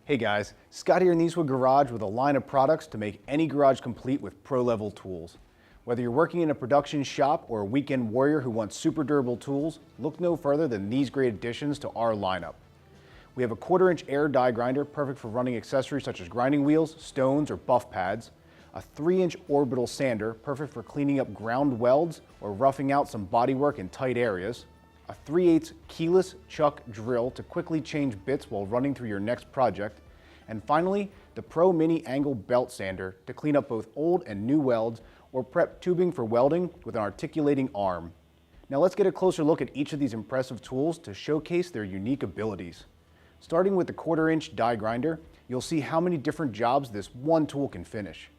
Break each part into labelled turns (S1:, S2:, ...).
S1: Hey guys, Scott here in the Eastwood Garage with a line of products to make any garage complete with pro-level tools. Whether you're working in a production shop or a weekend warrior who wants super durable tools, look no further than these great additions to our lineup. We have a 1/4-inch air die grinder, perfect for running accessories such as grinding wheels, stones, or buff pads. A 3-inch orbital sander, perfect for cleaning up ground welds or roughing out some bodywork in tight areas. A 3/8 keyless chuck drill to quickly change bits while running through your next project. And finally, the Pro Mini Angle Belt Sander to clean up both old and new welds or prep tubing for welding with an articulating arm. Now let's get a closer look at each of these impressive tools to showcase their unique abilities. Starting with the 1/4-inch die grinder, you'll see how many different jobs this one tool can finish.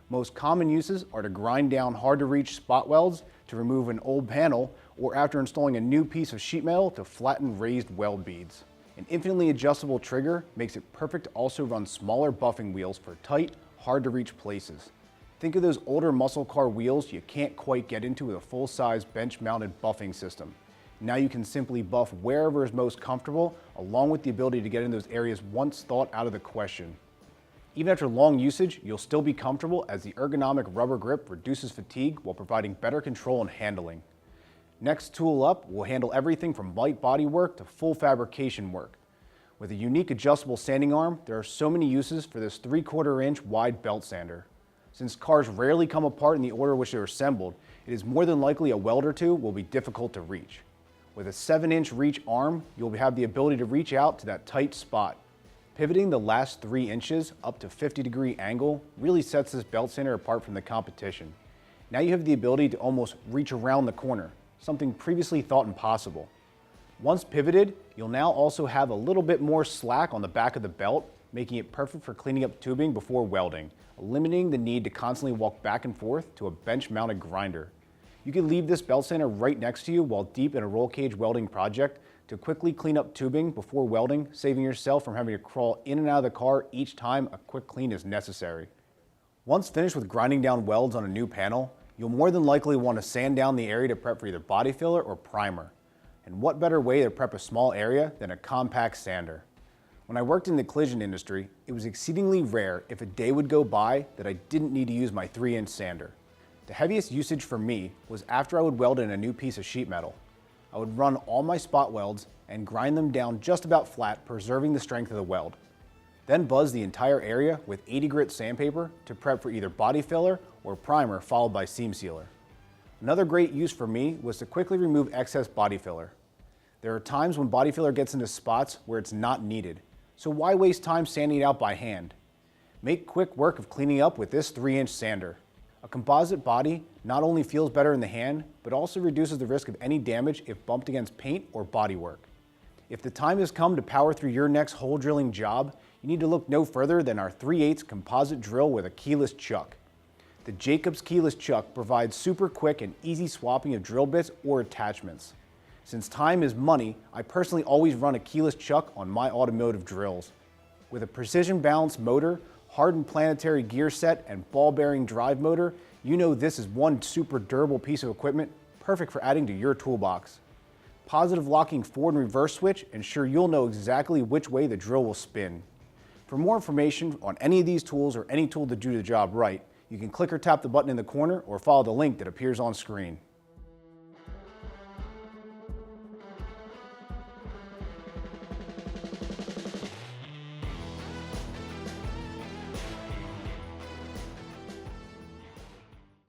S1: Most common uses are to grind down hard-to-reach spot welds, to remove an old panel, or after installing a new piece of sheet metal to flatten raised weld beads. An infinitely adjustable trigger makes it perfect to also run smaller buffing wheels for tight, hard-to-reach places. Think of those older muscle car wheels you can't quite get into with a full-size bench-mounted buffing system. Now you can simply buff wherever is most comfortable, along with the ability to get in those areas once thought out of the question. Even after long usage, you'll still be comfortable as the ergonomic rubber grip reduces fatigue while providing better control and handling. Next tool up will handle everything from light body work to full fabrication work. With a unique adjustable sanding arm, there are so many uses for this 3/4-inch wide belt sander. Since cars rarely come apart in the order in which they're assembled, it is more than likely a weld or two will be difficult to reach. With a 7-inch reach arm, you'll have the ability to reach out to that tight spot. Pivoting the last 3 inches up to 50-degree angle really sets this belt sander apart from the competition. Now you have the ability to almost reach around the corner, something previously thought impossible. Once pivoted, you'll now also have a little bit more slack on the back of the belt, making it perfect for cleaning up tubing before welding, eliminating the need to constantly walk back and forth to a bench-mounted grinder. You can leave this belt sander right next to you while deep in a roll cage welding project to quickly clean up tubing before welding, saving yourself from having to crawl in and out of the car each time a quick clean is necessary. Once finished with grinding down welds on a new panel, you'll more than likely want to sand down the area to prep for either body filler or primer. And what better way to prep a small area than a compact sander? When I worked in the collision industry, it was exceedingly rare if a day would go by that I didn't need to use my 3-inch sander. The heaviest usage for me was after I would weld in a new piece of sheet metal. I would run all my spot welds and grind them down just about flat, preserving the strength of the weld. Then buzz the entire area with 80 grit sandpaper to prep for either body filler or primer, followed by seam sealer. Another great use for me was to quickly remove excess body filler. There are times when body filler gets into spots where it's not needed, so why waste time sanding it out by hand? Make quick work of cleaning up with this 3-inch sander. A composite body not only feels better in the hand, but also reduces the risk of any damage if bumped against paint or bodywork. If the time has come to power through your next hole drilling job, you need to look no further than our 3/8 composite drill with a keyless chuck. The Jacobs keyless chuck provides super quick and easy swapping of drill bits or attachments. Since time is money, I personally always run a keyless chuck on my automotive drills. With a precision balanced motor, hardened planetary gear set, and ball bearing drive motor, you know this is one super durable piece of equipment perfect for adding to your toolbox. Positive locking forward and reverse switch ensure you'll know exactly which way the drill will spin. For more information on any of these tools or any tool to do the job right, you can click or tap the button in the corner or follow the link that appears on screen.